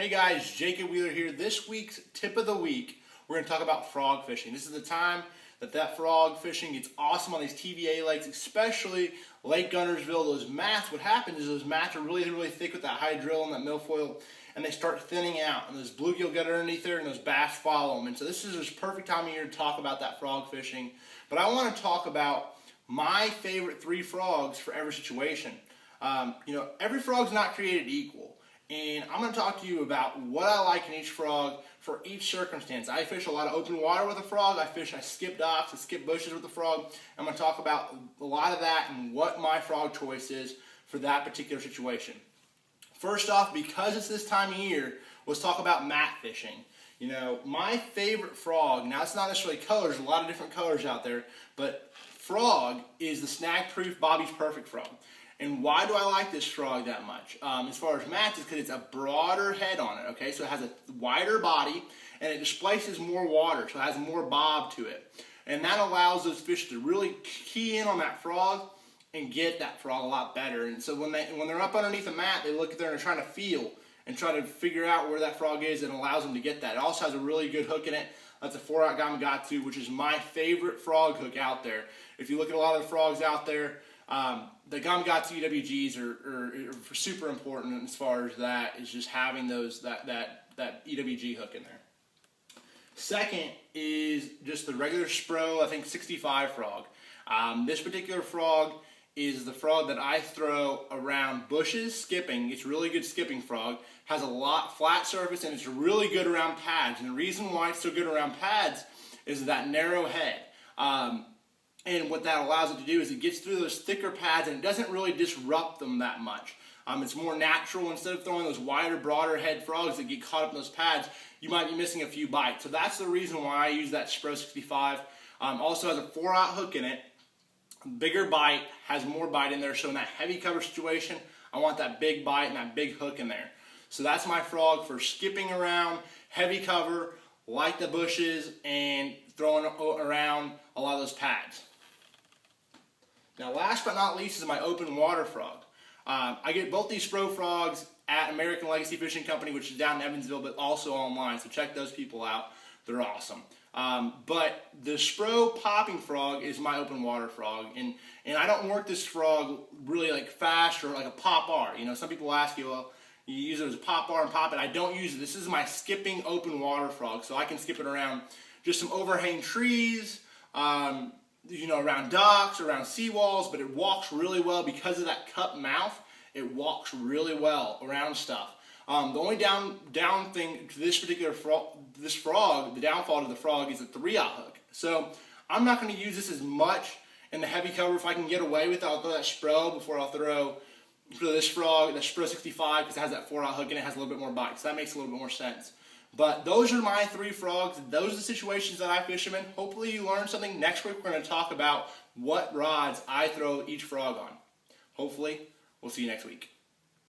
Hey guys, Jacob Wheeler here. This week's tip of the week, we're going to talk about frog fishing. This is the time that frog fishing gets awesome on these TVA lakes, especially Lake Guntersville. Those mats, what happens is those mats are really, really thick with that hydrilla and that milfoil, and they start thinning out, and those bluegill get underneath there, and those bass follow them. And so this is just perfect time of year to talk about that frog fishing. But I want to talk about my favorite 3 frogs for every situation. Every frog's not created equal. And I'm going to talk to you about what I like in each frog for each circumstance. I fish a lot of open water with a frog. I skip docks, I skip bushes with a frog. I'm going to talk about a lot of that and what my frog choice is for that particular situation. First off, because it's this time of year, let's talk about mat fishing. My favorite frog, now it's not necessarily colors, there's a lot of different colors out there, but frog is the Snag Proof Bobby's Perfect frog. And why do I like this frog that much? As far as mats, is because it's a broader head on it, okay? So it has a wider body, and it displaces more water, so it has more bob to it. And that allows those fish to really key in on that frog and get that frog a lot better. And so when they're up underneath the mat, they look there and they're trying to feel and try to figure out where that frog is, and allows them to get that. It also has a really good hook in it. That's a 4-aught Gamakatsu, which is my favorite frog hook out there. If you look at a lot of the frogs out there, the Gamakatsu EWGs are super important as far as that is just having that EWG hook in there. Second is just the regular Spro, I think 65 frog. This particular frog is the frog that I throw around bushes skipping. It's a really good skipping frog. Has a lot flat surface, and it's really good around pads. And the reason why it's so good around pads is that narrow head. And what that allows it to do is it gets through those thicker pads, and it doesn't really disrupt them that much. It's more natural. Instead of throwing those wider, broader head frogs that get caught up in those pads, you might be missing a few bites. So that's the reason why I use that Spro 65. Also has a 4-aught hook in it. Bigger bite, has more bite in there. So in that heavy cover situation, I want that big bite and that big hook in there. So that's my frog for skipping around, heavy cover, like the bushes, and throwing around a lot of those pads. Now, last but not least is my open water frog. I get both these Spro frogs at American Legacy Fishing Company, which is down in Evansville, but also online, so check those people out. They're awesome. But the Spro popping frog is my open water frog, and I don't work this frog really like fast or like a pop-R. Some people ask you, well, you use it as a pop-R and pop it. I don't use it. This is my skipping open water frog, so I can skip it around just some overhang trees, around docks, around seawalls, but it walks really well because of that cup mouth. It walks really well around stuff. The only down thing to this particular frog, the downfall to the frog is a 3-aught hook. So I'm not going to use this as much in the heavy cover. If I can get away with it, I'll throw that Spro before I'll throw for this frog, the Spro 65, because it has that 4-aught hook and it has a little bit more bite. So that makes a little bit more sense. But those are my 3 frogs. Those are the situations that I fish them in. Hopefully you learned something. Next week we're going to talk about what rods I throw each frog on. Hopefully, we'll see you next week.